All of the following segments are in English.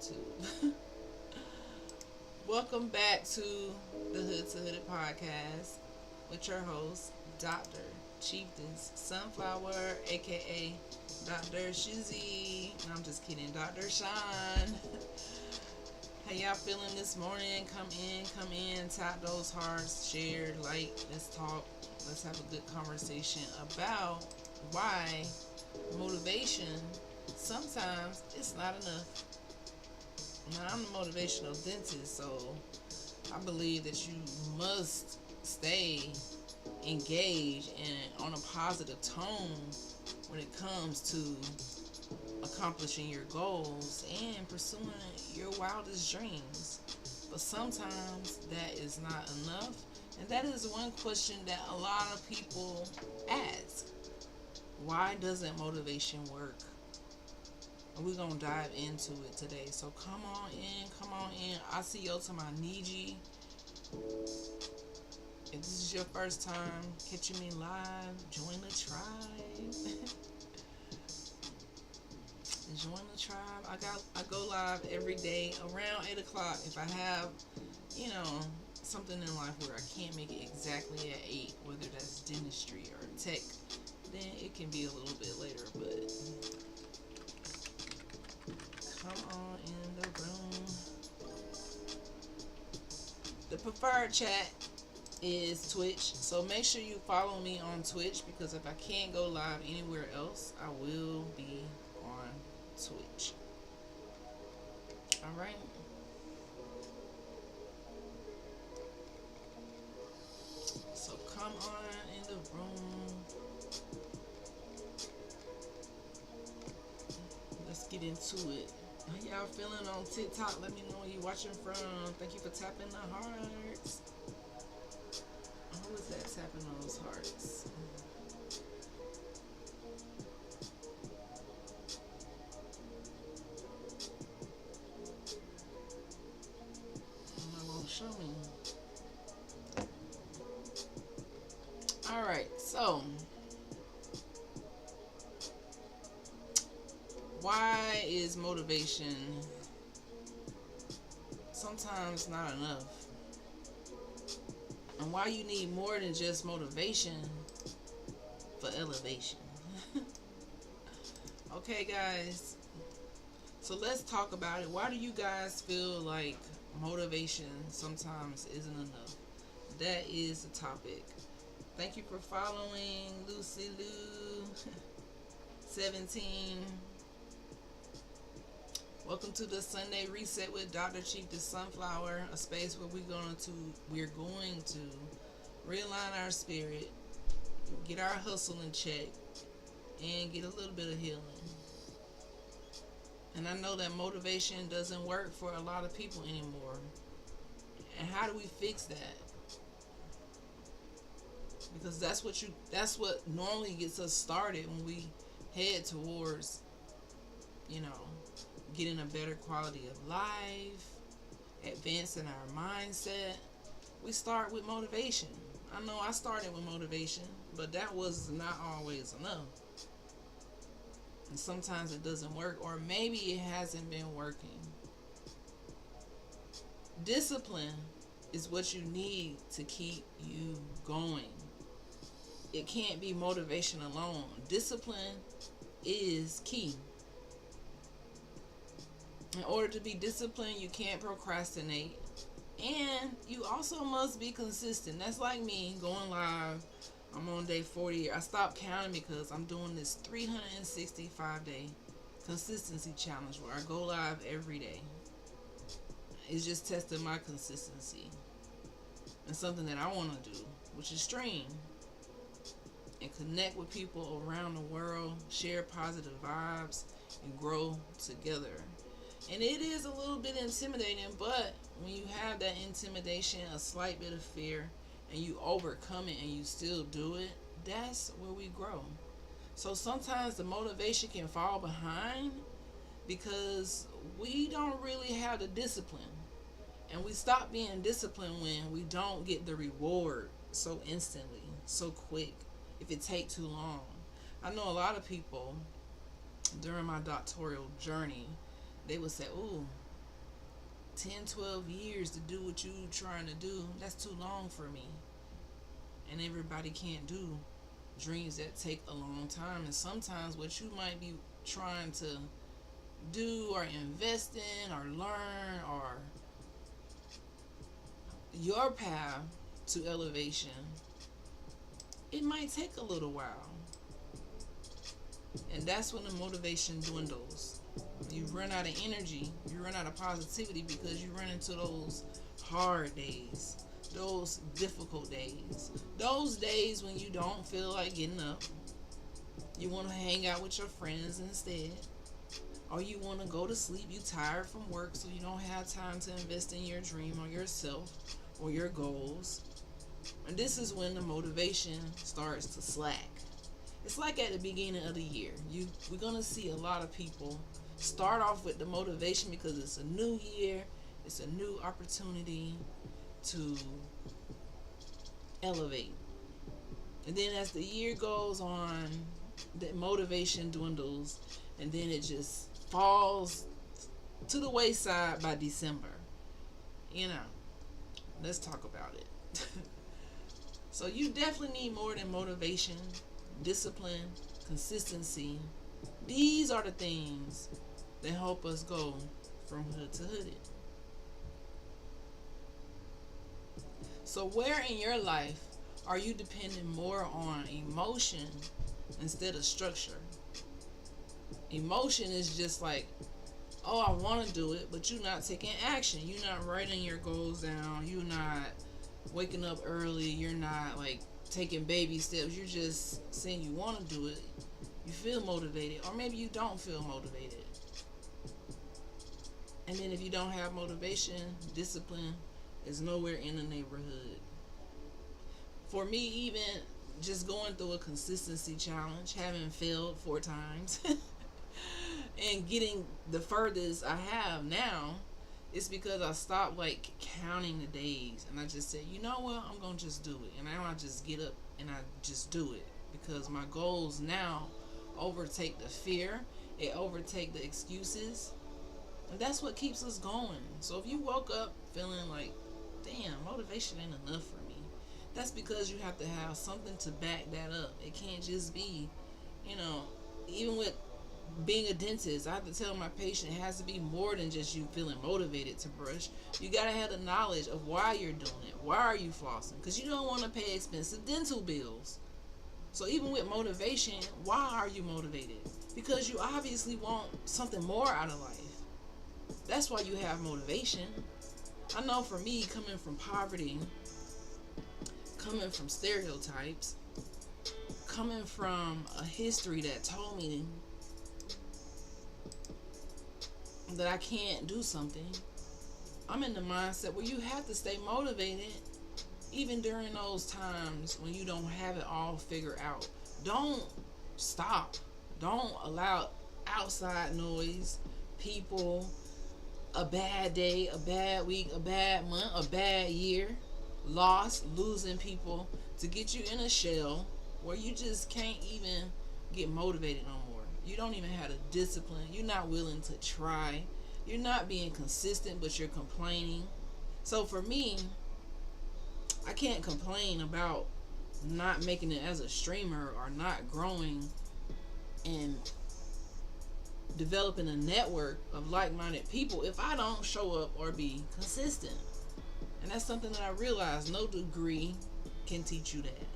YouTube. Welcome back to the Hood to Hooded podcast with your host, Dr. Chieftains Sunflower, aka Dr. Shizzy. No, I'm just kidding, Dr. Sean. How y'all feeling this morning? Come in, tap those hearts, share, like, let's talk. Let's have a good conversation about why motivation sometimes it's not enough. Now, I'm a motivational dentist, so I believe that you must stay engaged and on a positive tone when it comes to accomplishing your goals and pursuing your wildest dreams. But sometimes that is not enough, and that is one question that a lot of people ask. Why doesn't motivation work? And we're going to dive into it today. So come on in. I see yo to my Niji. If this is your first time catching me live, join the tribe. Join the tribe. I go live every day around 8 o'clock. If I have, something in life where I can't make it exactly at 8, whether that's dentistry or tech, then it can be a little bit later, but come on in the room. The preferred chat is Twitch, so make sure you follow me on Twitch, because if I can't go live anywhere else, I will be on Twitch. Alright. So come on in the room. Let's get into it. How y'all feeling on TikTok? Let me know where you watching from. Thank you for tapping the hearts. Who is that tapping those hearts? Not gonna show me. Alright, so why is motivation sometimes not enough? And why you need more than just motivation for elevation? Okay, guys. So let's talk about it. Why do you guys feel like motivation sometimes isn't enough? That is the topic. Thank you for following Lucy Lou 17. Welcome to the Sunday Reset with Dr. Chief the Sunflower, a space where we're going to realign our spirit, get our hustle in check, and get a little bit of healing. And I know that motivation doesn't work for a lot of people anymore. And how do we fix that? Because that's what normally gets us started when we head towards, getting a better quality of life, advancing our mindset. We start with motivation. I know I started with motivation, but that was not always enough. And sometimes it doesn't work, or maybe it hasn't been working. Discipline is what you need to keep you going. It can't be motivation alone. Discipline is key. In order to be disciplined, you can't procrastinate. And you also must be consistent. That's like me going live. I'm on day 40. I stopped counting because I'm doing this 365-day consistency challenge where I go live every day. It's just testing my consistency. And something that I want to do, which is stream and connect with people around the world, share positive vibes, and grow together. And it is a little bit intimidating, but when you have that intimidation, a slight bit of fear, and you overcome it and you still do it, that's where we grow. So sometimes the motivation can fall behind because we don't really have the discipline. And we stop being disciplined when we don't get the reward so instantly, so quick, if it takes too long. I know a lot of people during my doctoral journey, they would say, ooh, 10, 12 years to do what you trying to do, that's too long for me. And everybody can't do dreams that take a long time. And sometimes what you might be trying to do or invest in or learn or your path to elevation, it might take a little while. And that's when the motivation dwindles. You run out of energy, you run out of positivity because you run into those hard days, those difficult days, those days when you don't feel like getting up. You want to hang out with your friends instead, or you want to go to sleep. You tired from work, so you don't have time to invest in your dream or yourself or your goals. And this is when the motivation starts to slack. It's like at the beginning of the year. We're gonna see a lot of people start off with the motivation because it's a new year, it's a new opportunity to elevate. And then as the year goes on, the motivation dwindles, and then it just falls to the wayside by December. Let's talk about it. So you definitely need more than motivation, discipline, consistency. These are the things that help us go from hood to hooded. So where in your life are you depending more on emotion instead of structure? Emotion is just like, oh, I want to do it, but you're not taking action. You're not writing your goals down. You're not waking up early. You're not like taking baby steps. You're just saying you want to do it. You feel motivated, or maybe you don't feel motivated. And then if you don't have motivation, discipline is nowhere in the neighborhood. For me, even just going through a consistency challenge, having failed 4 times and getting the furthest I have now, it's because I stopped like counting the days, and I just said, you know what, I'm gonna just do it. And now I just get up and I just do it, because my goals now overtake the fear, it overtake the excuses, and that's what keeps us going. So if you woke up feeling like, damn, motivation ain't enough for me, that's because you have to have something to back that up. It can't just be, even with being a dentist, I have to tell my patient it has to be more than just you feeling motivated to brush. You gotta have the knowledge of why you're doing it. Why are you flossing? Because you don't want to pay expensive dental bills. So even with motivation, why are you motivated? Because you obviously want something more out of life. That's why you have motivation. I know for me, coming from poverty, coming from stereotypes, coming from a history that told me that I can't do something, I'm in the mindset where you have to stay motivated even during those times when you don't have it all figured out. Don't stop. Don't allow outside noise, people, a bad day, a bad week, a bad month, a bad year, losing people to get you in a shell where you just can't even get motivated no more. You don't even have the discipline. You're not willing to try. You're not being consistent, but you're complaining. So for me, I can't complain about not making it as a streamer or not growing and developing a network of like-minded people if I don't show up or be consistent. And that's something that I realized no degree can teach you that.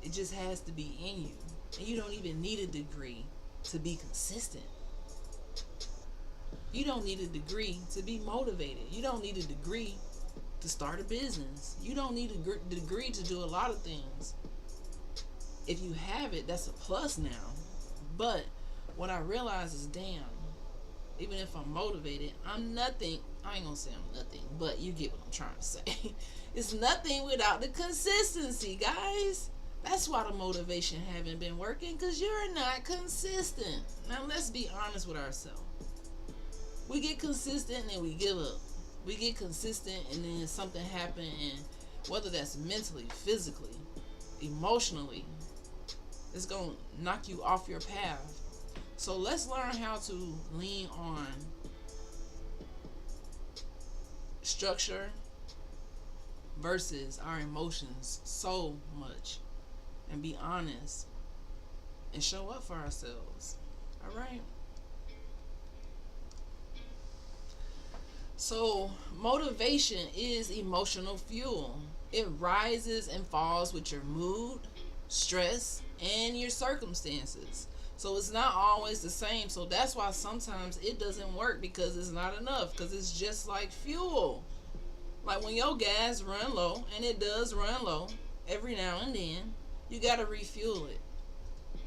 It just has to be in you. And you don't even need a degree to be consistent. You don't need a degree to be motivated. You don't need a degree to start a business. You don't need a degree to do a lot of things. If you have it, that's a plus now. But what I realize is, damn, even if I'm motivated, I'm nothing. I ain't gonna say I'm nothing, but you get what I'm trying to say. It's nothing without the consistency, guys. That's why the motivation haven't been working, because you're not consistent. Now let's be honest with ourselves. We get consistent and we give up. We get consistent and then something happens, and whether that's mentally, physically, emotionally, it's going to knock you off your path. So let's learn how to lean on structure versus our emotions so much, and be honest and show up for ourselves. All right. So, motivation is emotional fuel. It rises and falls with your mood, stress, and your circumstances. So, it's not always the same. So, that's why sometimes it doesn't work, because it's not enough. Because it's just like fuel. Like when your gas run low, and it does run low every now and then, you got to refuel it.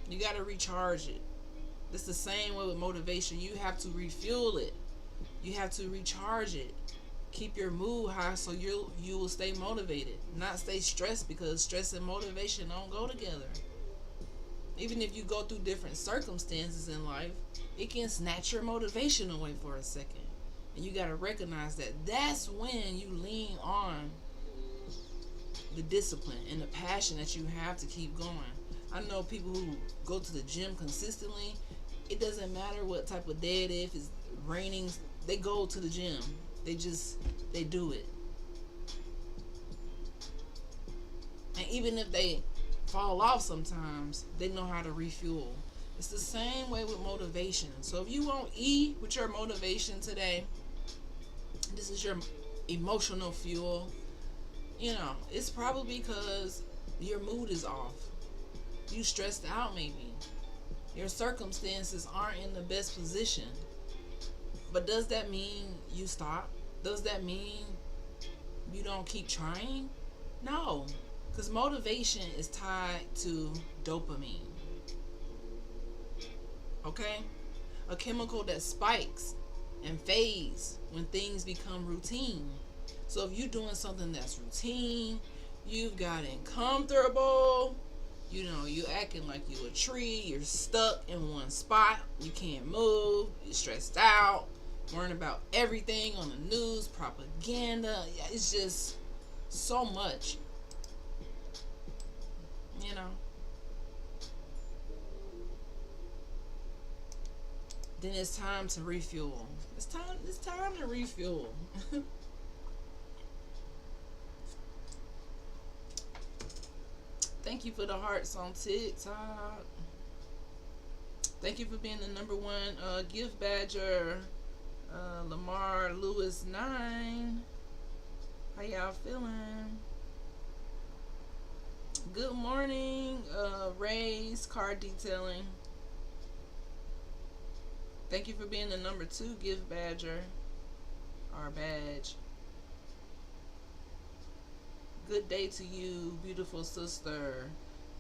You got to recharge it. It's the same way with motivation. You have to refuel it. You have to recharge it. Keep your mood high so you will stay motivated, not stay stressed, because stress and motivation don't go together. Even if you go through different circumstances in life, it can snatch your motivation away for a second. And you got to recognize that that's when you lean on the discipline and the passion that you have to keep going. I know people who go to the gym consistently. It doesn't matter what type of day it is. If it's raining, they go to the gym. They do it. And even if they fall off sometimes, they know how to refuel. It's the same way with motivation. So if you want E with your motivation today, this is your emotional fuel. It's probably because your mood is off. You stressed out maybe. Your circumstances aren't in the best position. But does that mean you stop? Does that mean you don't keep trying? No. Because motivation is tied to dopamine. Okay? A chemical that spikes and fades when things become routine. So if you're doing something that's routine, you've gotten comfortable, you acting like you a tree, you're stuck in one spot, you can't move, you're stressed out, worrying about everything on the news, propaganda. It's just so much. Then it's time to refuel. It's time to refuel. Thank you for the hearts on TikTok. Thank you for being the number one gift badger. Lamar Lewis 9. How y'all feeling? Good morning, Ray's Car Detailing. Thank you for being the number 2 gift badger. Our badge. Good day to you, beautiful sister.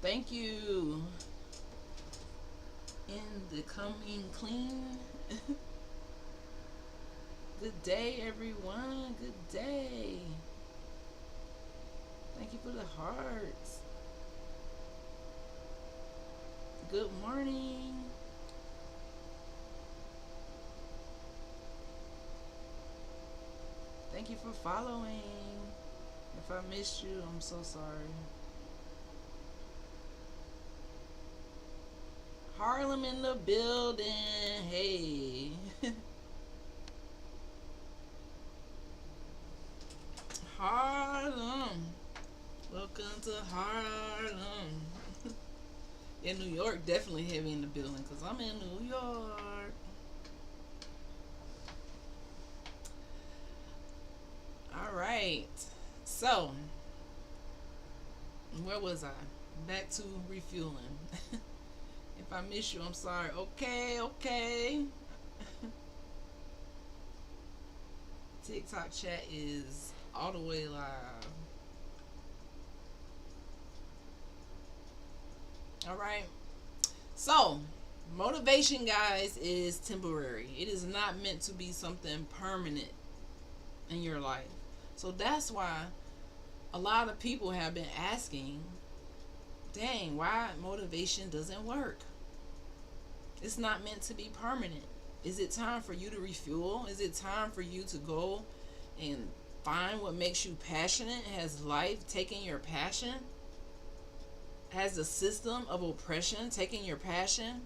Thank you. In the coming clean. Good day, everyone. Good day. Thank you for the hearts. Good morning. Thank you for following. If I missed you, I'm so sorry. Harlem in the building. Hey. Harlem. Welcome to Harlem. In New York, definitely heavy in the building, because I'm in New York. Alright. So, where was I? Back to refueling. If I miss you, I'm sorry. Okay. TikTok chat is all the way live. Alright. So, motivation, guys, is temporary. It is not meant to be something permanent in your life. So that's why a lot of people have been asking, dang, why motivation doesn't work? It's not meant to be permanent. Is it time for you to refuel? Is it time for you to go and find what makes you passionate? Has life taken your passion? Has the system of oppression taken your passion?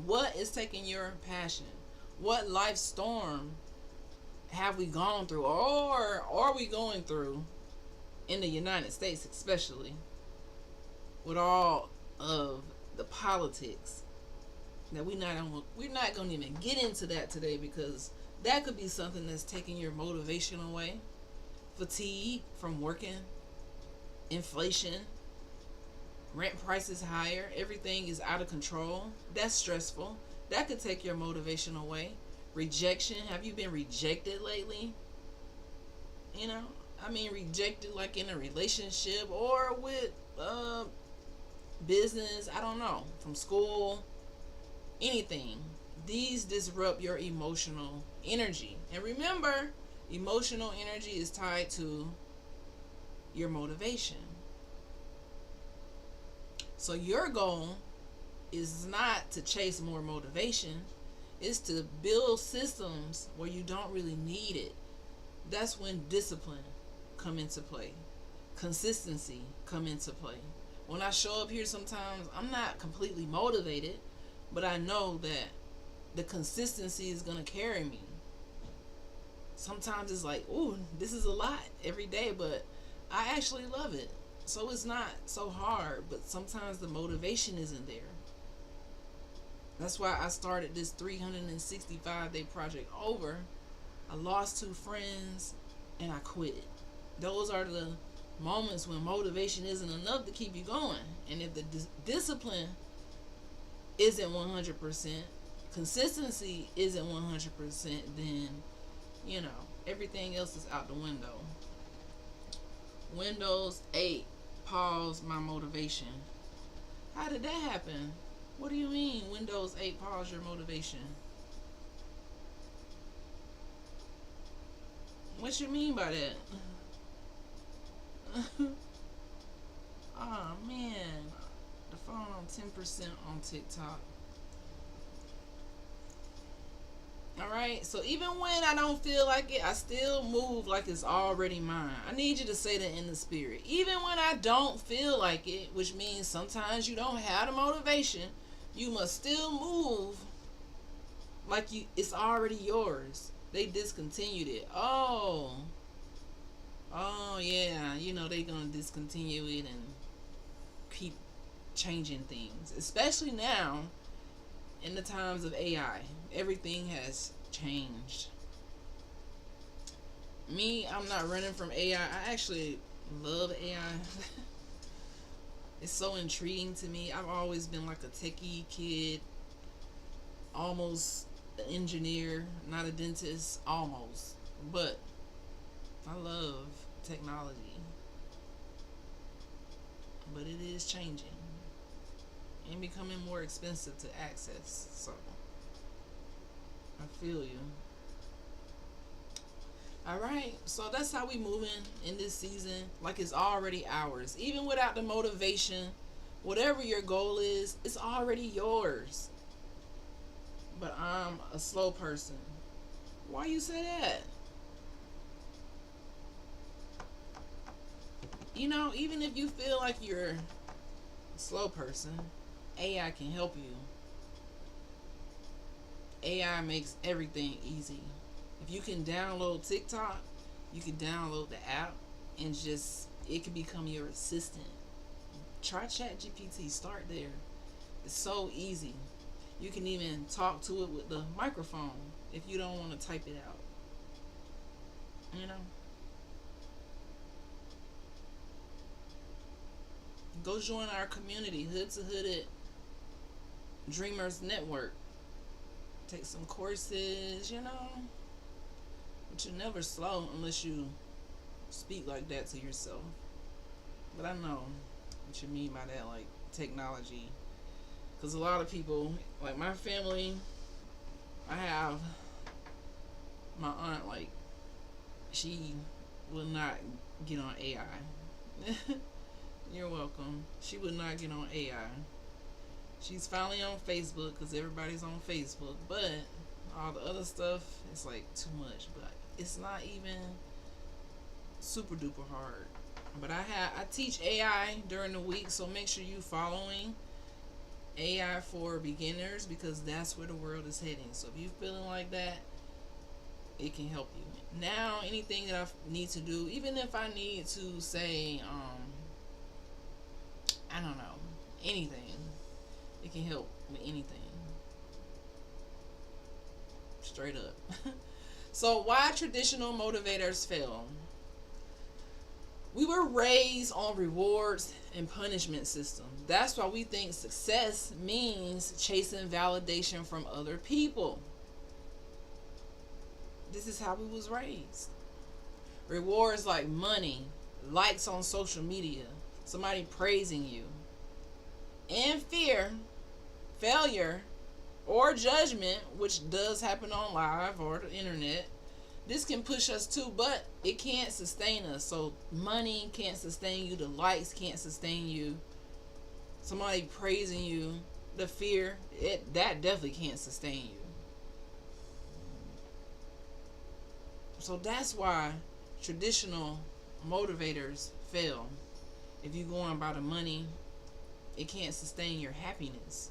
What is taking your passion? What life storm have we gone through, or are we going through in the United States, especially with all of the politics that we're not going to even get into that today, because that could be something that's taking your motivation away. Fatigue from working, inflation, rent prices higher, everything is out of control. That's stressful. That could take your motivation away. Rejection. Have you been rejected lately? You know, I mean, rejected like in a relationship or with business. I don't know, from school, anything. These disrupt your emotional energy. And remember, emotional energy is tied to your motivation. So your goal is not to chase more motivation, it's to build systems where you don't really need it. That's when discipline come into play. Consistency come into play. When I show up here sometimes I'm not completely motivated, but I know that the consistency is going to carry me. Sometimes it's like, ooh, this is a lot every day, but I actually love it. So it's not so hard, but sometimes the motivation isn't there. That's why I started this 365-day project over. I lost 2 friends and I quit. Those are the moments when motivation isn't enough to keep you going. And if the discipline isn't 100%, consistency isn't 100%, then, everything else is out the window. Windows 8 paused my motivation. How did that happen? What do you mean Windows 8 paused your motivation? What you mean by that? Oh man, the phone on 10% on TikTok. Alright, so even when I don't feel like it, I still move like it's already mine. I need you to say that in the spirit. Even when I don't feel like it, which means sometimes you don't have the motivation, you must still move like it's already yours. They discontinued it. Oh yeah, they gonna discontinue it and keep changing things, especially now in the times of AI. Everything has changed. Me, I'm not running from AI. I actually love AI. It's so intriguing to me. I've always been like a techie kid, almost an engineer, not a dentist, almost. But I love technology. But it is changing and becoming more expensive to access. So I feel you. Alright, so that's how we moving in this season. Like it's already ours. Even without the motivation, whatever your goal is, it's already yours. But I'm a slow person. Why you say that? Even if you feel like you're a slow person, AI can help you. AI makes everything easy. If you can download TikTok, you can download the app and it can become your assistant. Try ChatGPT, start there. It's so easy. You can even talk to it with the microphone if you don't want to type it out. Go join our community, Hood to Hooded Dreamers Network. Take some courses, But you're never slow unless you speak like that to yourself. But I know what you mean by that, like technology. Because a lot of people, like my family, I have my aunt, like, she will not get on AI. You're welcome. She would not get on AI. She's finally on Facebook because everybody's on Facebook. But all the other stuff, it's like too much. But it's not even super duper hard. But I teach AI during the week, so make sure you following AI for beginners, because that's where the world is heading. So if you're feeling like that, it can help you. Now, anything that I need to do, even if I need to say, I don't know, anything, it can help with anything. Straight up. So, why traditional motivators fail? We were raised on rewards and punishment system. That's why we think success means chasing validation from other people. This is how we was raised. Rewards like money, likes on social media, somebody praising you, and fear, failure, or judgment, which does happen on live or the internet. This can push us too, but it can't sustain us. So money can't sustain you, the likes can't sustain you, somebody praising you, the fear, that definitely can't sustain you. So that's why traditional motivators fail. If you're going by the money, it can't sustain your happiness.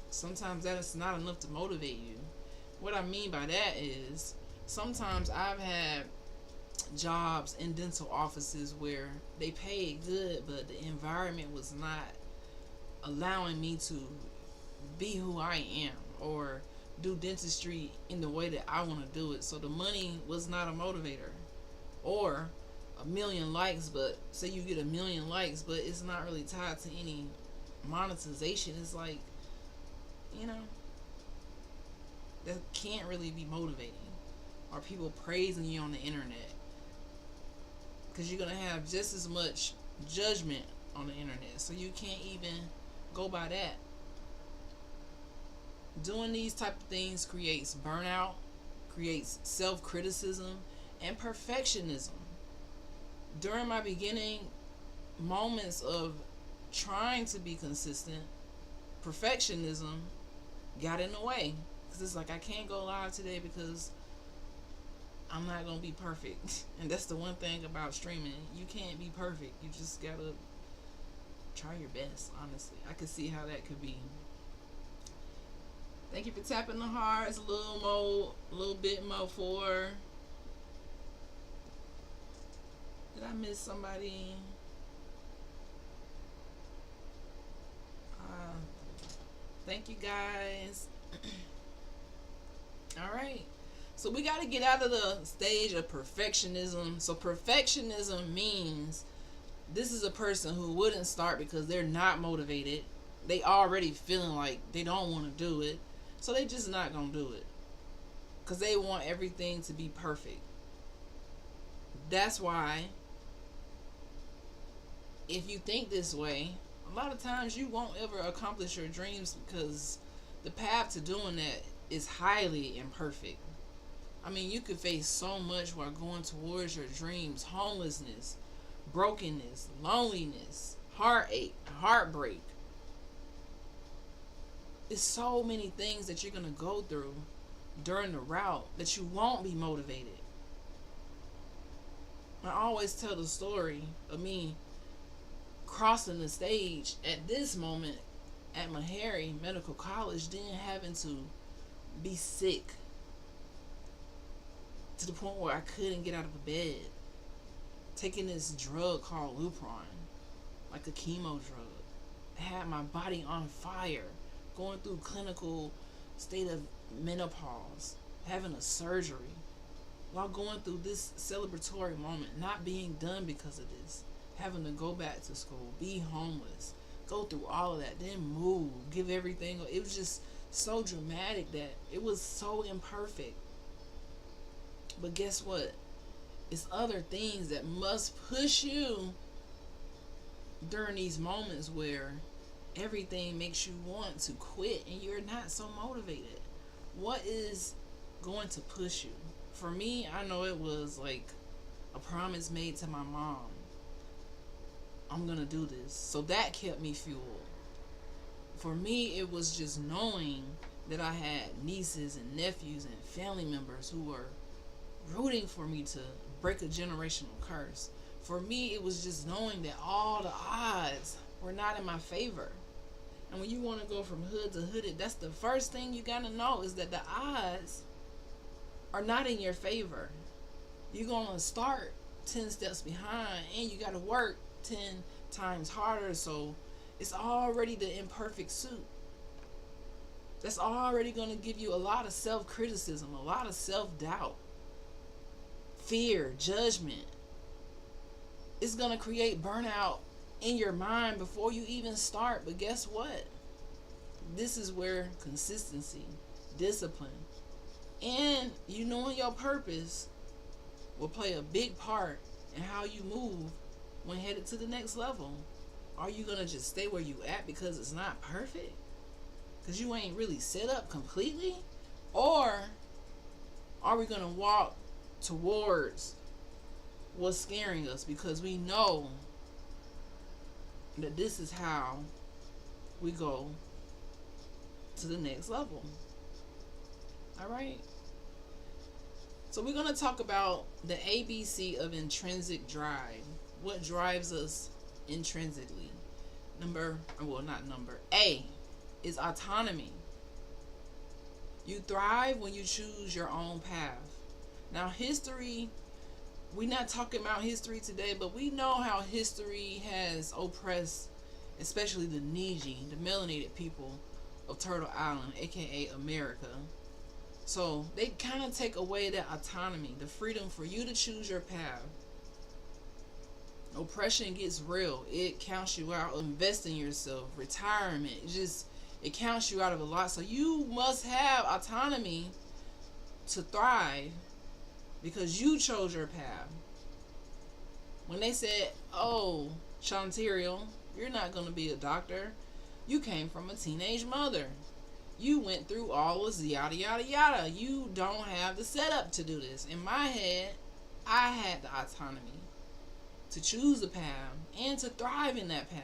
Sometimes that is not enough to motivate you. What I mean by that is, sometimes I've had jobs in dental offices where they paid good, but the environment was not allowing me to be who I am or do dentistry in the way that I want to do it. So the money was not a motivator. Or a million likes, but say you get a million likes, but it's not really tied to any monetization. It's like, you know, that can't really be motivating. Or people praising you on the internet, because you're gonna have just as much judgment on the internet, so you can't even go by that. Doing these type of things creates burnout, creates self-criticism, and perfectionism. During my beginning moments of trying to be consistent, perfectionism got in the way. Because it's like, I can't go live today because I'm not going to be perfect. And that's the one thing about streaming. You can't be perfect. You just got to try your best, honestly. I could see how that could be. Thank you for tapping the hearts. A little bit more for. Did I miss somebody? Thank you guys. Alright. So we got to get out of the stage of perfectionism. So perfectionism means this is a person who wouldn't start because they're not motivated. They already feeling like they don't want to do it. So they just not going to do it. Because they want everything to be perfect. That's why if you think this way, a lot of times you won't ever accomplish your dreams, because the path to doing that is highly imperfect. I mean, you could face so much while going towards your dreams: homelessness, brokenness, loneliness, heartache, heartbreak. It's so many things that you're going to go through during the route that you won't be motivated. I always tell the story of me crossing the stage at this moment at Meharry Medical College, then having to be sick to the point where I couldn't get out of the bed, taking this drug called Lupron, like a chemo drug. I had my body on fire, going through clinical state of menopause, having a surgery, while going through this celebratory moment, not being done because of this, having to go back to school, be homeless, go through all of that, then move, give everything. It was just so dramatic that it was so imperfect. But guess what? It's other things that must push you during these moments where everything makes you want to quit and you're not so motivated. What is going to push you? For me, I know it was like a promise made to my mom. I'm gonna do this. So that kept me fueled. For me, it was just knowing that I had nieces and nephews and family members who were rooting for me to break a generational curse. For me, it was just knowing that all the odds were not in my favor. And when you want to go from hood to hooded, that's the first thing you gotta know, is that the odds are not in your favor. You're going to start 10 steps behind, and you got to work 10 times harder. So it's already the imperfect suit. That's already going to give you a lot of self-criticism, a lot of self-doubt, fear, judgment. It's going to create burnout in your mind before you even start. But guess what? This is where consistency, discipline, and you knowing your purpose will play a big part in how you move when headed to the next level. Are you going to just stay where you at because it's not perfect? Because you ain't really set up completely? Or are we going to walk towards what's scaring us because we know that this is how we go to the next level? All right. So we're going to talk about the ABC of intrinsic drive. What drives us intrinsically? A is autonomy. You thrive when you choose your own path. Now, history, we're not talking about history today, but we know how history has oppressed, especially the Neji, the melanated people of Turtle Island, aka America. So they kind of take away that autonomy, the freedom for you to choose your path. Oppression gets real. It counts you out. Invest in yourself. Retirement. It counts you out of a lot. So you must have autonomy to thrive because you chose your path. When they said, oh, Chanterial, you're not going to be a doctor. You came from a teenage mother. You went through all this yada yada yada. You don't have the setup to do this. In my head, I had the autonomy to choose a path and to thrive in that path.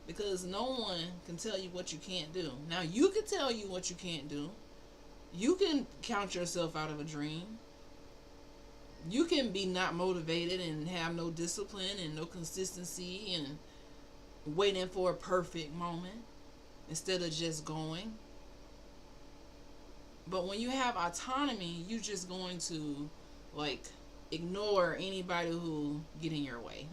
Because no one can tell you what you can't do. Now, you can tell you what you can't do. You can count yourself out of a dream. You can be not motivated and have no discipline and no consistency and waiting for a perfect moment instead of just going. But when you have autonomy, you're just going to ignore anybody who get in your way.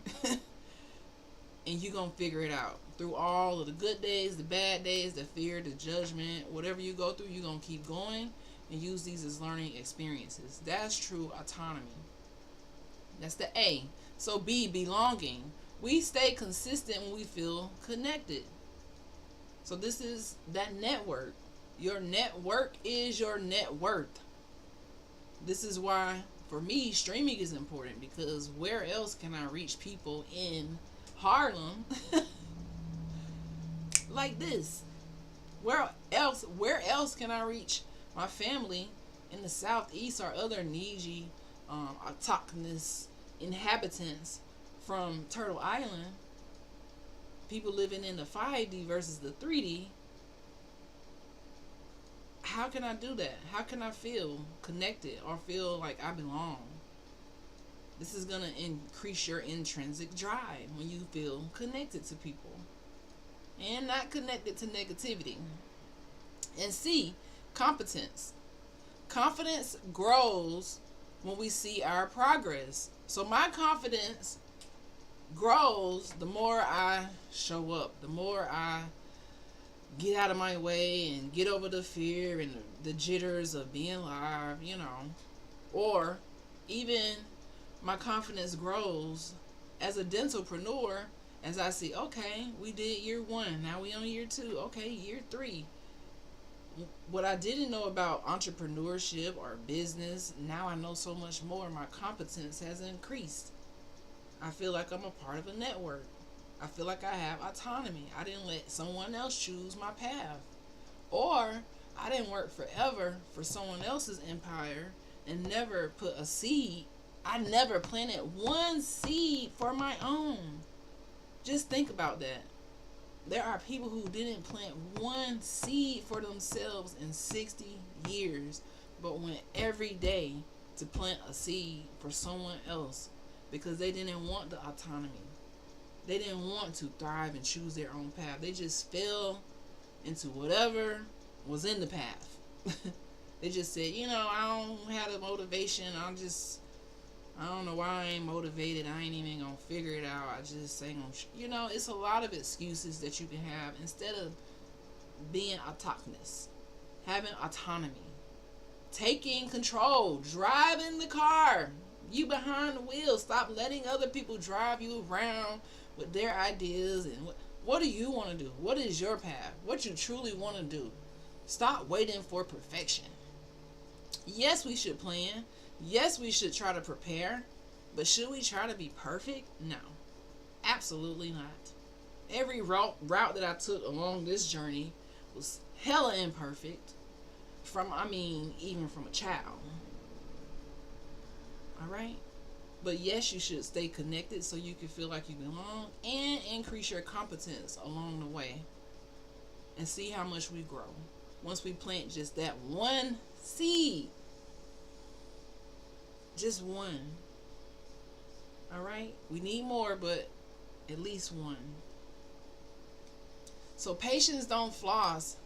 And you're going to figure it out. Through all of the good days, the bad days, the fear, the judgment, whatever you go through, you're going to keep going and use these as learning experiences. That's true autonomy. That's the A. So B, belonging. We stay consistent when we feel connected. So this is that network. Your network is your net worth. This is why, for me, streaming is important, because where else can I reach people in Harlem like this? Where else can I reach my family in the southeast or other Neji autochthonous inhabitants from Turtle Island? People living in the 5D versus the 3D. How can I do that? How can I feel connected or feel like I belong? This is going to increase your intrinsic drive when you feel connected to people and not connected to negativity. And C, competence. Confidence grows when we see our progress. So my confidence grows the more I show up, the more I get out of my way and get over the fear and the jitters of being live, Or even my confidence grows as a dentalpreneur as I see, okay, we did year 1, now we on year 2, okay, year 3. What I didn't know about entrepreneurship or business, now I know so much more. My competence has increased. I feel like I'm a part of a network. I feel like I have autonomy. I didn't let someone else choose my path. Or I didn't work forever for someone else's empire and never put a seed. I never planted one seed for my own. Just think about that. There are people who didn't plant one seed for themselves in 60 years, but went every day to plant a seed for someone else because they didn't want the autonomy. They didn't want to thrive and choose their own path. They just fell into whatever was in the path. They just said, I don't have the motivation. I don't know why I ain't motivated. I ain't even gonna figure it out. I just ain't gonna. It's a lot of excuses that you can have instead of being autonomous, having autonomy, taking control, driving the car. You behind the wheel. Stop letting other people drive you around with their ideas and what do you want to do? What is your path? What you truly want to do? Stop waiting for perfection. Yes, we should plan. Yes, we should try to prepare. But should we try to be perfect? No. Absolutely not. Every route that I took along this journey was hella imperfect. Even from a child. Alright? But yes, you should stay connected so you can feel like you belong and increase your competence along the way. And see how much we grow. Once we plant just that one seed. Just one. Alright? We need more, but at least one. So patients don't floss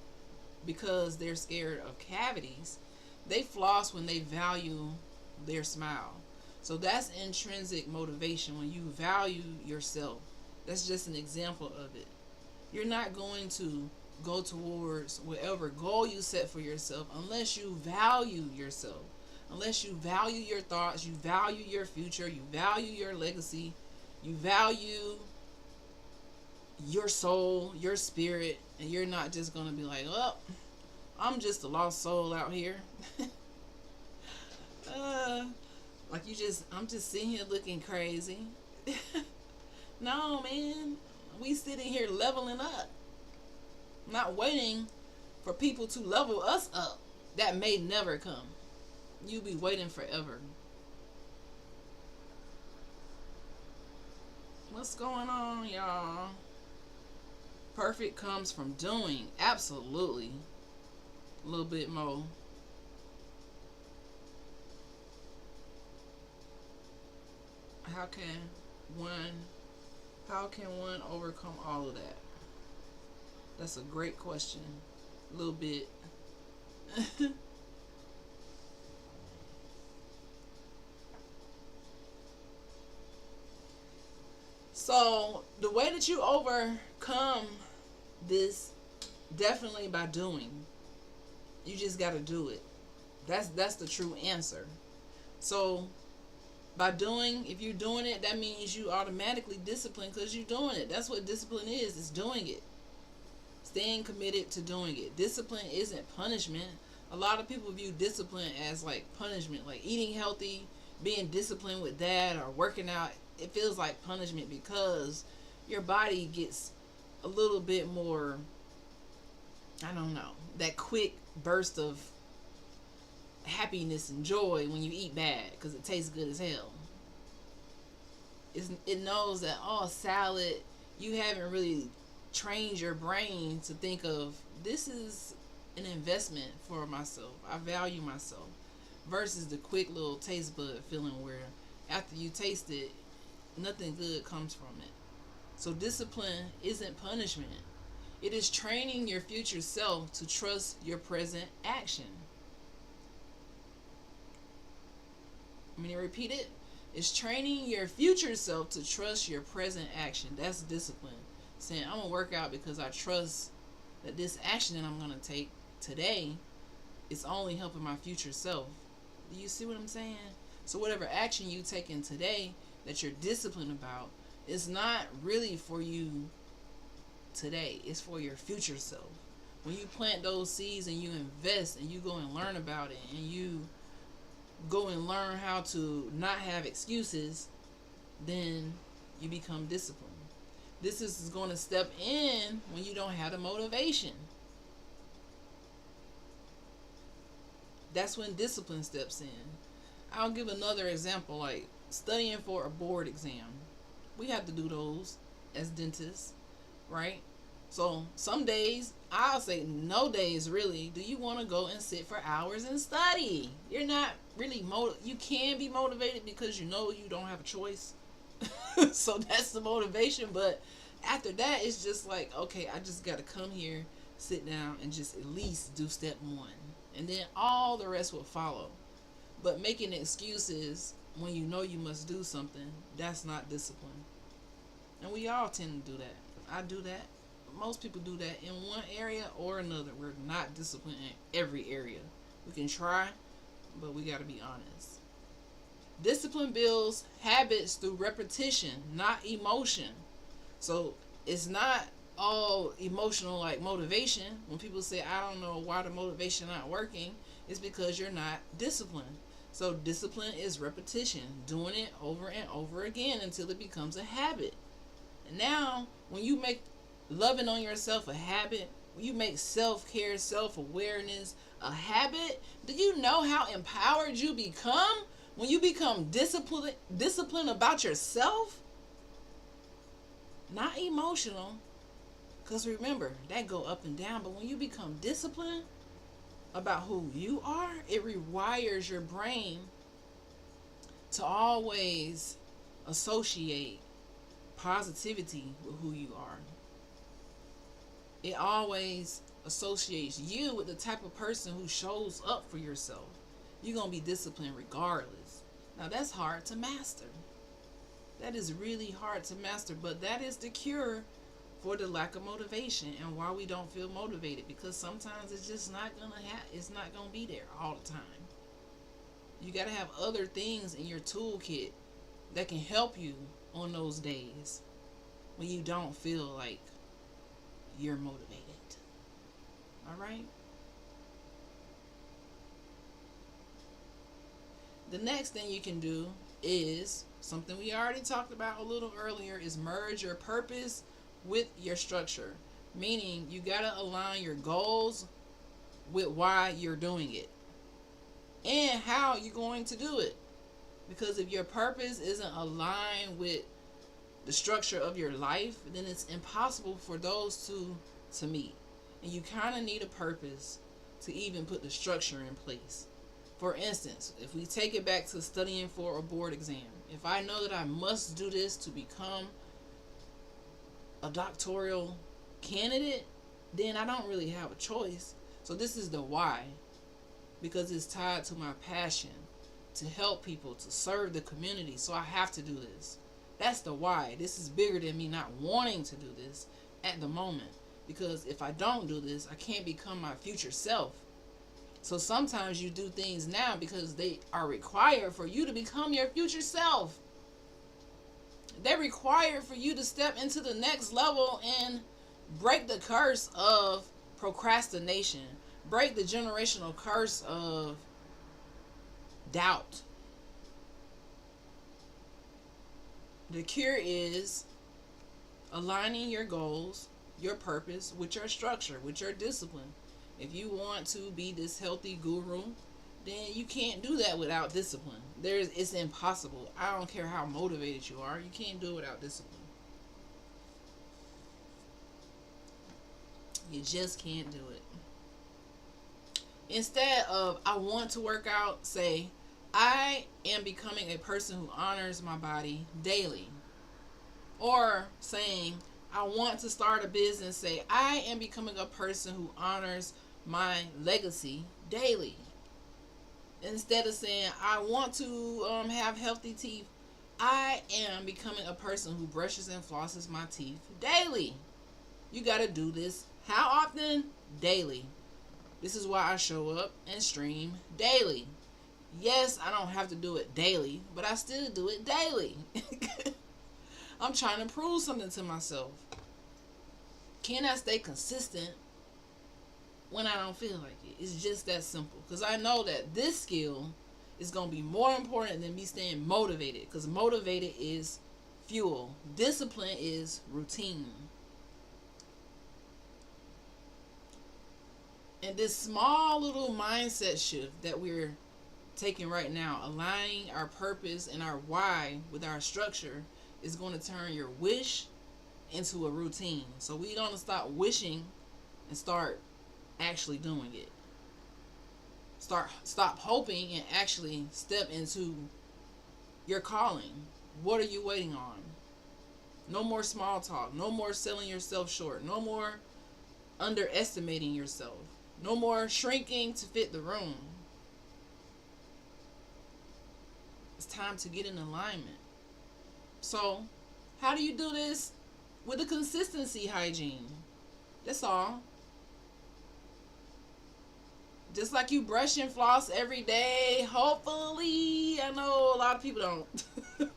because they're scared of cavities. They floss when they value their smile. So that's intrinsic motivation when you value yourself. That's just an example of it. You're not going to go towards whatever goal you set for yourself unless you value yourself. Unless you value your thoughts, you value your future, you value your legacy, you value your soul, your spirit, and you're not just going to be like, oh, I'm just a lost soul out here. I'm just sitting here looking crazy. No, man. We sitting here leveling up. Not waiting for people to level us up. That may never come. You'll be waiting forever. What's going on, y'all? Perfect comes from doing. Absolutely. A little bit more. How can one overcome all of that? That's a great question. A little bit. So the way that you overcome this, definitely by doing. You just got to do it. That's the true answer. So by doing, if you're doing it, that means you automatically disciplined because you're doing it. That's what discipline is. It's doing it. Staying committed to doing it. Discipline isn't punishment. A lot of people view discipline as like punishment, like eating healthy, being disciplined with that, or working out. It feels like punishment because your body gets a little bit more, I don't know, that quick burst of happiness and joy when you eat bad because it tastes good as hell. It knows that, salad, you haven't really trained your brain to think of, this is an investment for myself. I value myself. Versus the quick little taste bud feeling where after you taste it, nothing good comes from it. So discipline isn't punishment. It is training your future self to trust your present action. I'm going to repeat it. It's training your future self to trust your present action. That's discipline. Saying, I'm going to work out because I trust that this action that I'm going to take today is only helping my future self. Do you see what I'm saying? So whatever action you take in today that you're disciplined about is not really for you today. It's for your future self. When you plant those seeds and you invest and you go and learn about it and you go and learn how to not have excuses, then you become disciplined. This is going to step in when you don't have the motivation. That's when discipline steps in. I'll give another example, like studying for a board exam. We have to do those as dentists, right? So some days, I'll say no days really, do you want to go and sit for hours and study? You're not really you can be motivated because you know you don't have a choice. So that's the motivation. But after that, it's just like, okay, I just got to come here, sit down and just at least do step one. And then all the rest will follow. But making excuses when you know you must do something, that's not discipline. And we all tend to do that. I do that. Most people do that in one area or another. We're not disciplined in every area. We can try, but we got to be honest. Discipline builds habits through repetition, not emotion. So it's not all emotional like motivation. When people say, I don't know why the motivation not working, it's because you're not disciplined. So discipline is repetition, doing it over and over again until it becomes a habit. And now, when you make loving on yourself a habit, when you make self-care, self-awareness a habit, do you know how empowered you become when you become disciplined about yourself? Not emotional, because remember, that go up and down, but when you become disciplined about who you are, it rewires your brain to always associate positivity with who you are. It always associates you with the type of person who shows up for yourself. You're going to be disciplined regardless. Now, that's hard to master. That is really hard to master, but that is the cure for the lack of motivation and why we don't feel motivated, because sometimes it's just not going to it's not going to be there all the time. You got to have other things in your toolkit that can help you on those days when you don't feel like you're motivated. All right? The next thing you can do is something we already talked about a little earlier, is merge your purpose with your structure. Meaning you got to align your goals with why you're doing it and how you're going to do it. Because if your purpose isn't aligned with the structure of your life, then it's impossible for those two to meet. And you kind of need a purpose to even put the structure in place. For instance, if we take it back to studying for a board exam, if I know that I must do this to become a doctoral candidate, then I don't really have a choice. So this is the why, because it's tied to my passion to help people, to serve the community. So I have to do this. That's the why. This is bigger than me not wanting to do this at the moment. Because if I don't do this, I can't become my future self. So sometimes you do things now because they are required for you to become your future self. They're required for you to step into the next level and break the curse of procrastination. Break the generational curse of doubt. The cure is aligning your goals, your purpose with your structure, with your discipline. If you want to be this healthy guru, then you can't do that without discipline. It's impossible. I don't care how motivated you are. You can't do it without discipline. You just can't do it. Instead of I want to work out, say I am becoming a person who honors my body daily. Or saying I want to start a business, say I am becoming a person who honors my legacy daily. Instead of saying I want to have healthy teeth, I am becoming a person who brushes and flosses my teeth daily. You got to do this. How often? Daily. This is why I show up and stream daily. Yes, I don't have to do it daily, but I still do it daily. I'm trying to prove something to myself. Can I stay consistent when I don't feel like it? It's just that simple. Because I know that this skill is going to be more important than me staying motivated. Because motivated is fuel. Discipline is routine. And this small little mindset shift that we're taking right now, aligning our purpose and our why with our structure, is going to turn your wish into a routine. So we're going to stop wishing and start actually doing it. Stop hoping and actually step into your calling. What are you waiting on? No more small talk. No more selling yourself short. No more underestimating yourself. No more shrinking to fit the room. It's time to get in alignment. So, how do you do this? With a consistency hygiene. That's all. Just like you brush and floss every day. Hopefully, I know a lot of people don't.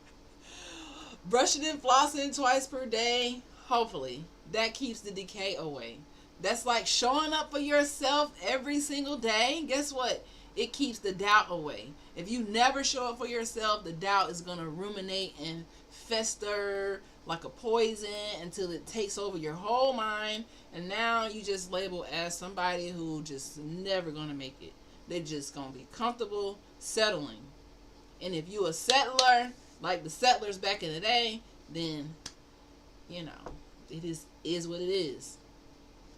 Brushing and flossing twice per day. Hopefully, that keeps the decay away. That's like showing up for yourself every single day. Guess what? It keeps the doubt away. If you never show up for yourself, the doubt is going to ruminate and fester like a poison until it takes over your whole mind. And now you just label as somebody who just never going to make it. They're just going to be comfortable settling. And if you a settler, like the settlers back in the day, then, you know, it is what it is.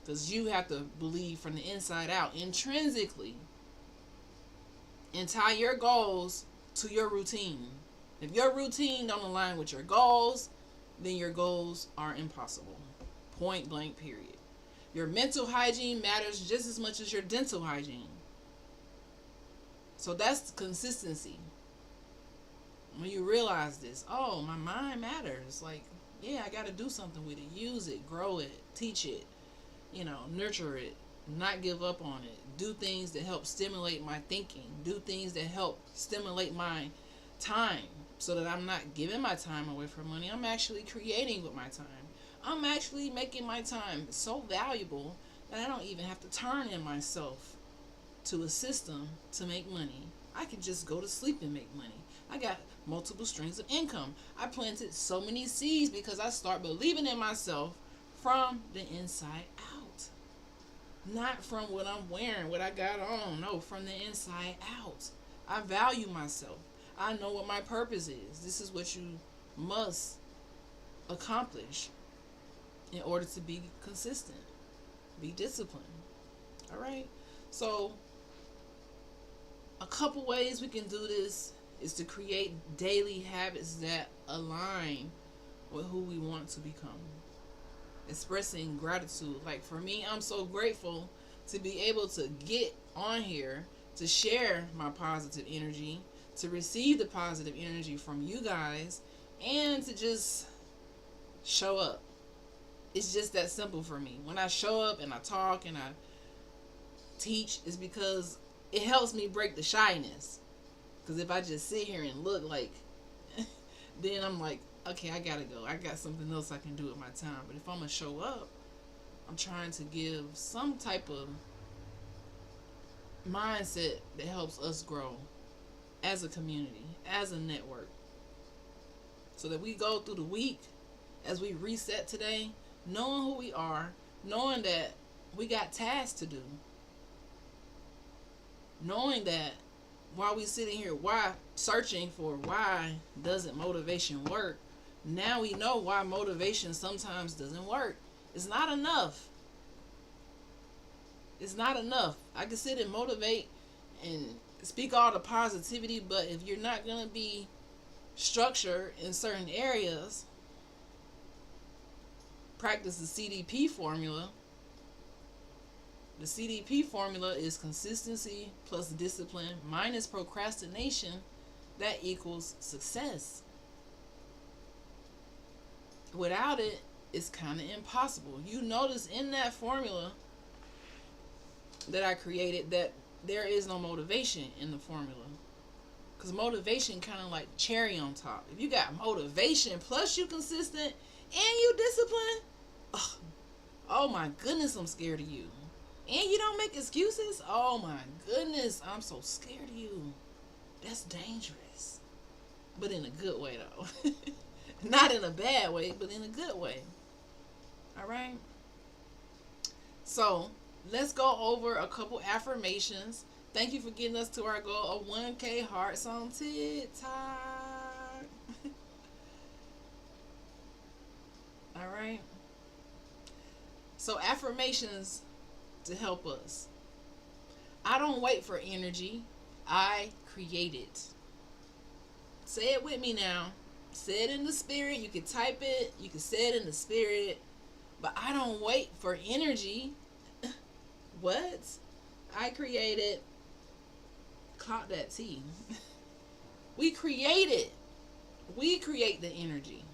Because you have to believe from the inside out, intrinsically, and tie your goals to your routine. If your routine don't align with your goals, then your goals are impossible. Point blank, period. Your mental hygiene matters just as much as your dental hygiene. So that's consistency. When you realize this, oh, my mind matters. Like, yeah, I got to do something with it. Use it, grow it, teach it, nurture it, not give up on it. Do things that help stimulate my thinking. Do things that help stimulate my time so that I'm not giving my time away for money. I'm actually creating with my time. I'm actually making my time so valuable that I don't even have to turn in myself to a system to make money. I can just go to sleep and make money. I got multiple streams of income. I planted so many seeds because I start believing in myself from the inside out. Not from what I'm wearing, what I got on. No, from the inside out. I value myself. I know what my purpose is. This is what you must accomplish in order to be consistent. Be disciplined. All right? So, a couple ways we can do this is to create daily habits that align with who we want to become. Expressing gratitude. Like for me, I'm so grateful to be able to get on here to share my positive energy, to receive the positive energy from you guys, and to just show up. It's just that simple for me. When I show up and I talk and I teach, it's because it helps me break the shyness. Because if I just sit here and look like, then I'm like, okay, I gotta go. I got something else I can do with my time. But if I'm gonna show up, I'm trying to give some type of mindset that helps us grow as a community, as a network. So that we go through the week, as we reset today, knowing who we are, knowing that we got tasks to do. Knowing that while we sitting here, searching for why doesn't motivation work, now we know why motivation sometimes doesn't work. It's not enough. It's not enough. I can sit and motivate and speak all the positivity, but if you're not going to be structured in certain areas, practice the CDP formula. The CDP formula is consistency plus discipline minus procrastination. That equals success. Without it, it's kind of impossible. You notice in that formula that I created that there is no motivation in the formula. Because motivation kind of like cherry on top. If you got motivation plus you consistent and you disciplined, oh my goodness, I'm scared of you. And you don't make excuses? Oh my goodness, I'm so scared of you. That's dangerous. But in a good way though. Not in a bad way, but in a good way. Alright? So, let's go over a couple affirmations. Thank you for getting us to our goal of 1K hearts on TikTok. Alright? So, affirmations to help us. I don't wait for energy. I create it. Say it with me now. Say it in the spirit. You can type it. You can say it in the spirit. But I don't wait for energy. What? I created, caught that T. We create it. We create the energy.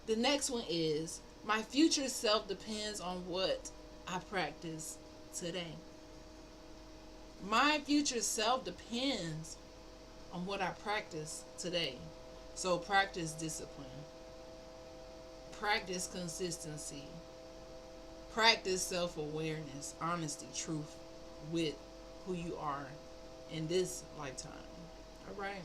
The next one is my future self depends on what I practice today. My future self depends on what I practice today. So practice discipline, practice consistency, practice self awareness, honesty, truth with who you are in this lifetime. All right.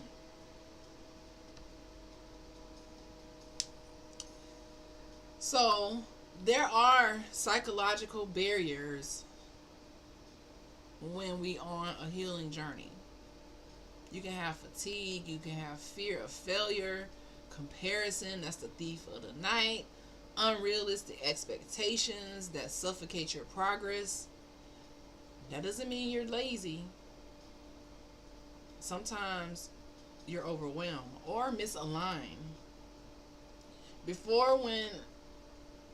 So there are psychological barriers when we on a healing journey. You can have fatigue, you can have fear of failure, comparison, that's the thief of the night, unrealistic expectations that suffocate your progress. That doesn't mean you're lazy. Sometimes you're overwhelmed or misaligned. Before, when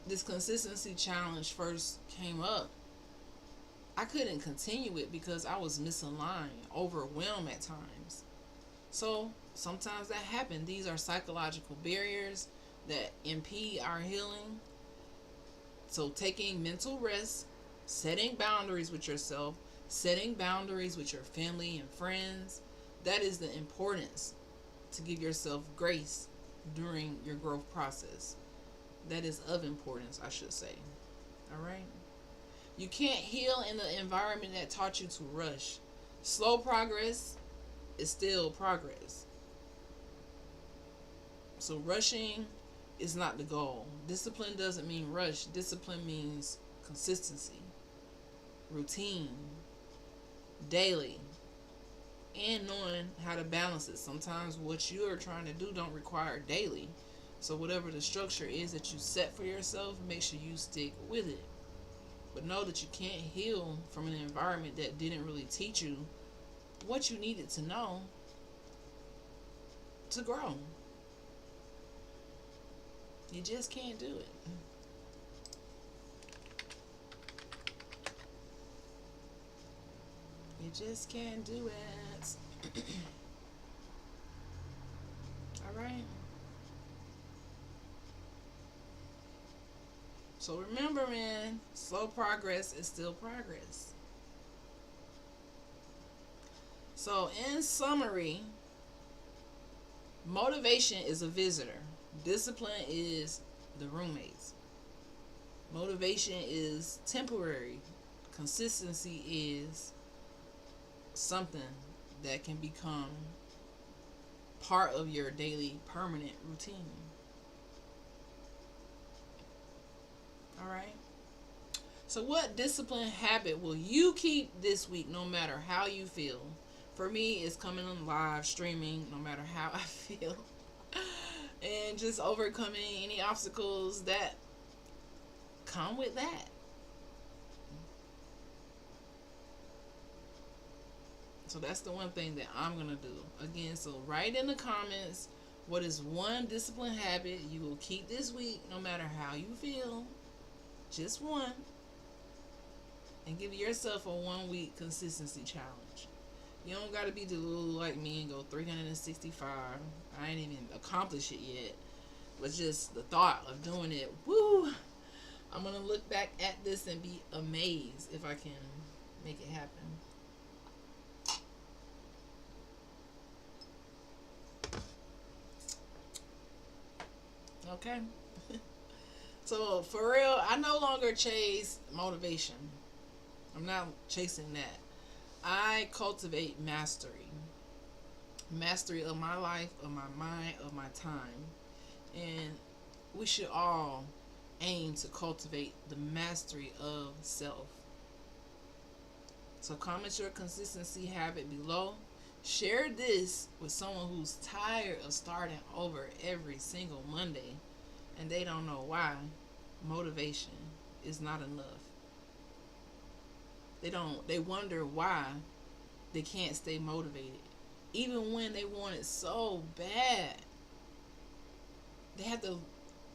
this consistency challenge first came up, I couldn't continue it because I was misaligned, overwhelmed at times. So sometimes that happens. These are psychological barriers that impede our healing. So taking mental rest, setting boundaries with yourself, setting boundaries with your family and friends, that is the importance to give yourself grace during your growth process. That is of importance, I should say. All right. You can't heal in an environment that taught you to rush. Slow progress is still progress. So rushing is not the goal. Discipline doesn't mean rush. Discipline means consistency, routine, daily, and knowing how to balance it. Sometimes what you are trying to do don't require daily. So whatever the structure is that you set for yourself, make sure you stick with it. But know that you can't heal from an environment that didn't really teach you what you needed to know to grow. You just can't do it. You just can't do it. All right. So remember, man, slow progress is still progress. So, in summary, motivation is a visitor, discipline is the roommates. Motivation is temporary, consistency is something that can become part of your daily permanent routine. All right. So, what discipline habit will you keep this week no matter how you feel? For me, it's coming on live streaming no matter how I feel. And just overcoming any obstacles that come with that. So that's the one thing that I'm going to do. Again, so write in the comments what is one discipline habit you will keep this week no matter how you feel. Just one. And give yourself a 1 week consistency challenge. You don't got to be delulu like me and go 365. I ain't even accomplished it yet. But just the thought of doing it, woo! I'm going to look back at this and be amazed if I can make it happen. Okay? So, for real, I no longer chase motivation. I'm not chasing that. I cultivate mastery. Mastery of my life, of my mind, of my time. And we should all aim to cultivate the mastery of self. So comment your consistency habit below. Share this with someone who's tired of starting over every single Monday and they don't know why. Motivation is not enough. They wonder why they can't stay motivated. Even when they want it so bad. They have to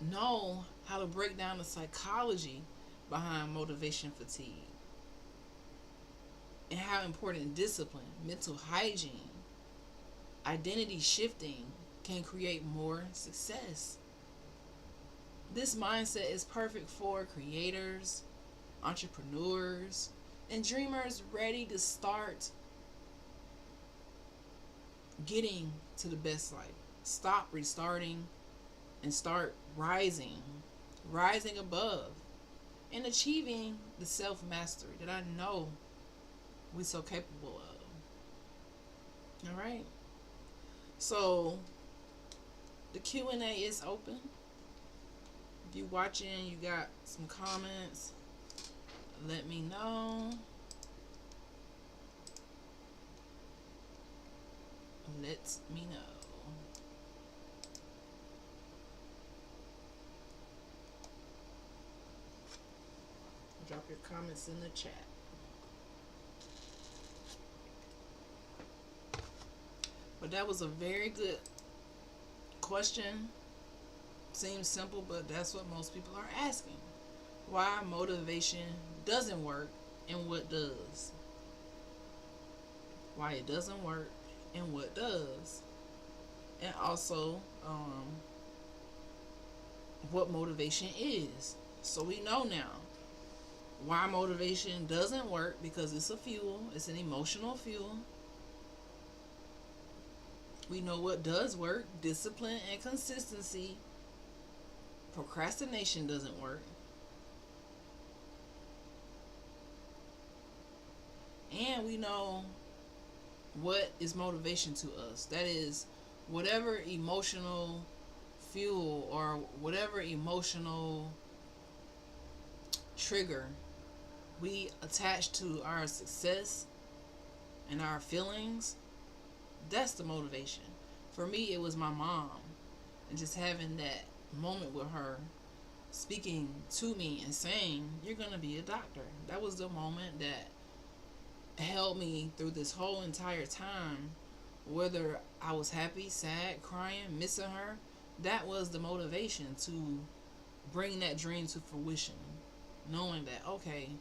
know how to break down the psychology behind motivation fatigue. how important discipline, mental hygiene, identity shifting can create more success. This mindset is perfect for creators, entrepreneurs, and dreamers ready to start getting to the best life. Stop restarting and start rising above, and achieving the self mastery that I know we're so capable of. All right. So the Q&A is open. If you're watching, you got some comments, let me know. Let me know. Drop your comments in the chat. But that was a very good question. Seems simple, but that's what most people are asking. Why motivation doesn't work and what does. Why it doesn't work and what does. And also, what motivation is. So we know now why motivation doesn't work, because it's a fuel, it's an emotional fuel. We know what does work: discipline and consistency. Procrastination doesn't work. And we know what is motivation to us. That is whatever emotional fuel or whatever emotional trigger we attach to our success and our feelings. That's the motivation. For me, it was my mom, and just having that moment with her speaking to me and saying, "You're going to be a doctor." That was the moment that held me through this whole entire time. Whether I was happy, sad, crying, missing her, that was the motivation to bring that dream to fruition. Knowing that, okay,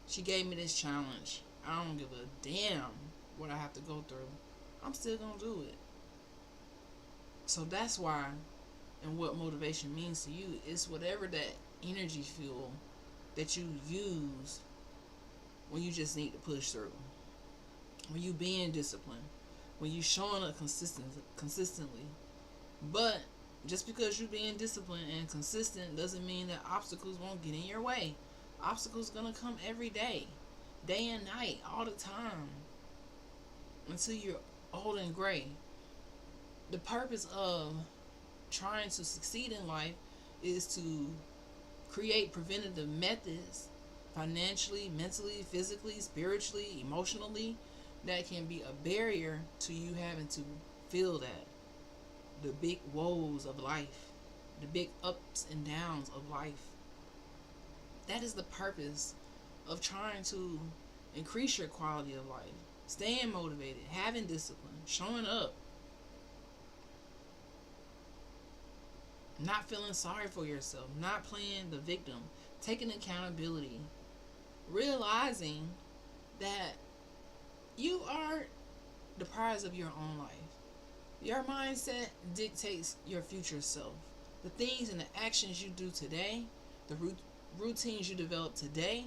she gave me this challenge. I don't give a damn what I have to go through. I'm still going to do it. So that's why, and what motivation means to you, is whatever that energy fuel that you use when you just need to push through. When you being disciplined. When you showing up consistently. But just because you being disciplined and consistent doesn't mean that obstacles won't get in your way. Obstacles gonna come every day and night, all the time, until you're old and gray. The purpose of trying to succeed in life is to create preventative methods, financially, mentally, physically, spiritually, emotionally, that can be a barrier to you having to feel that. The big woes of life, the big ups and downs of life. That is the purpose of trying to increase your quality of life. Staying motivated, having discipline, showing up, not feeling sorry for yourself, not playing the victim, taking accountability, realizing that you are the prize of your own life. Your mindset dictates your future self. The things and the actions you do today, the routines you develop today,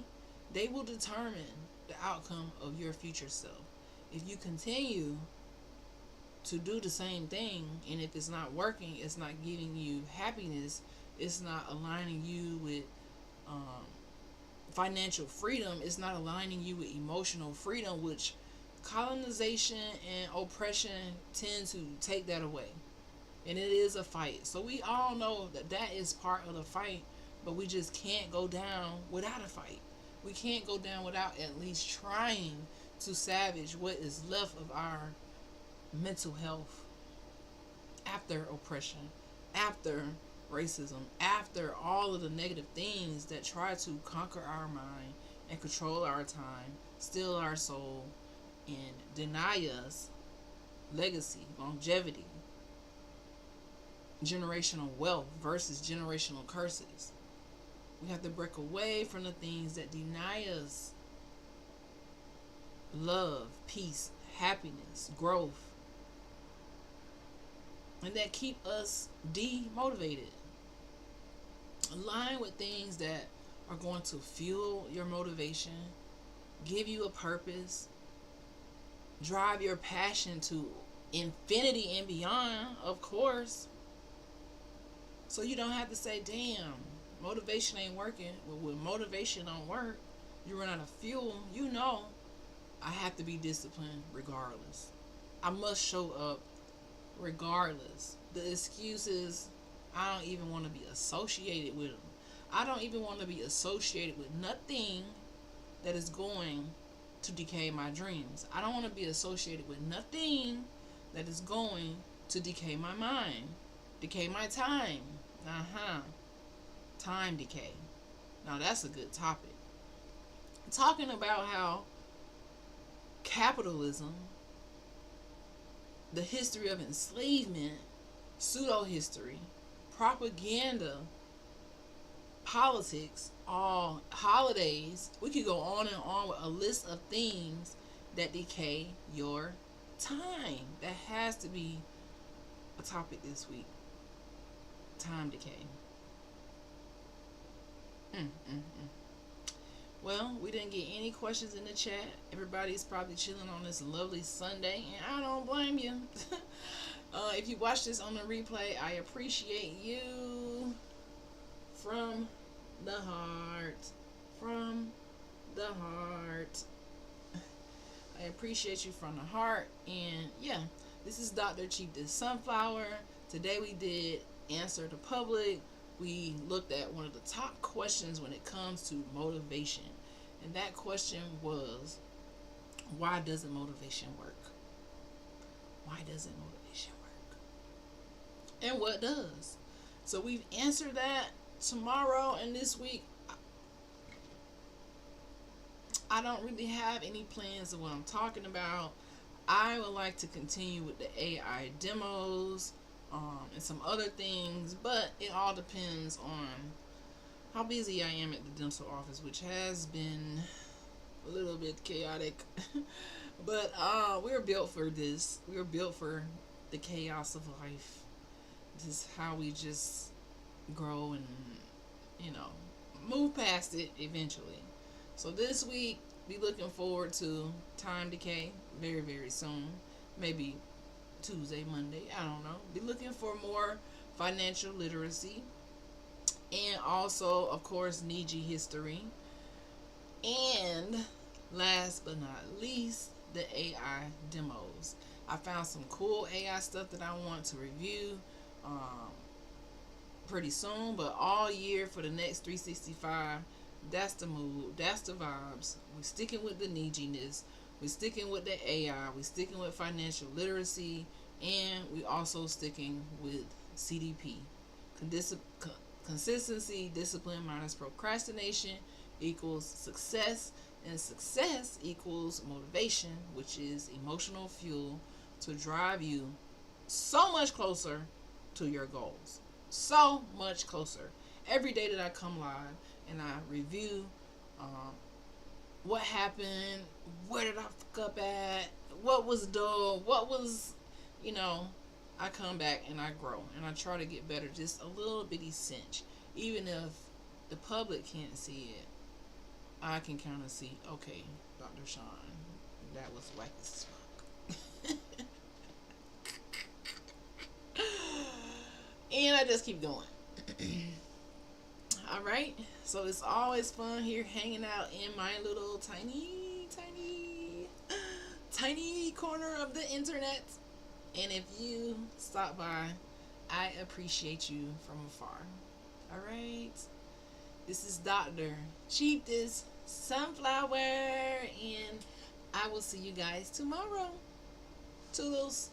they will determine the outcome of your future self. If you continue to do the same thing, and if it's not working, it's not giving you happiness, it's not aligning you with financial freedom, it's not aligning you with emotional freedom, which colonization and oppression tend to take that away. And it is a fight. So we all know that that is part of the fight, but we just can't go down without a fight. We can't go down without at least trying to salvage what is left of our mental health after oppression, after racism, after all of the negative things that try to conquer our mind and control our time, steal our soul, and deny us legacy, longevity, generational wealth versus generational curses. We have to break away from the things that deny us love, peace, happiness, growth, and that keep us demotivated. Align with things that are going to fuel your motivation, give you a purpose, drive your passion to infinity and beyond, of course. So you don't have to say, damn, motivation ain't working. Well, when motivation don't work, you run out of fuel, you know I have to be disciplined regardless. I must show up regardless. The excuses, I don't even want to be associated with them. I don't even want to be associated with nothing that is going to decay my dreams. I don't want to be associated with nothing that is going to decay my mind, decay my time. Time decay. Now that's a good topic. Talking about how capitalism, the history of enslavement, pseudo history, propaganda, politics, all holidays. We could go on and on with a list of things that decay your time. That has to be a topic this week. Time decay. Well, we didn't get any questions in the chat. Everybody's probably chilling on this lovely Sunday, and I don't blame you. If you watch this on the replay, I appreciate you from the heart. From the heart. I appreciate you from the heart. And yeah, this is Dr. Chief the Sunflower. Today we did Answer the Public. We looked at one of the top questions when it comes to motivation. And that question was, why doesn't motivation work? Why doesn't motivation work? And what does? So we've answered that. Tomorrow and this week, I don't really have any plans of what I'm talking about. I would like to continue with the AI demos and some other things, but it all depends on how busy I am at the dental office, which has been a little bit chaotic. But we're built for this. We're built for the chaos of life. This is how we just grow and, move past it eventually. So this week, be looking forward to time decay very, very soon. Maybe Tuesday, Monday, I don't know. Be looking for more financial literacy. And also, of course, Niji history. And last but not least, the AI demos. I found some cool AI stuff that I want to review pretty soon, but all year for the next 365, that's the mood, that's the vibes. We're sticking with the Nijiness, we're sticking with the AI, we're sticking with financial literacy, and we also sticking with CDP. Consistency, discipline minus procrastination equals success, and success equals motivation, which is emotional fuel to drive you so much closer to your goals. So much closer. Every day that I come live and I review what happened, where did I fuck up at, what was dull, what was, I come back and I grow and I try to get better, just a little bitty cinch. Even if the public can't see it, I can kind of see, okay, Dr. Sean, that was whack as fuck. And I just keep going. Alright, so it's always fun here hanging out in my little tiny corner of the internet. And if you stop by, I appreciate you from afar. Alright, this is Dr. Chief this Sunflower, and I will see you guys tomorrow. Toodles.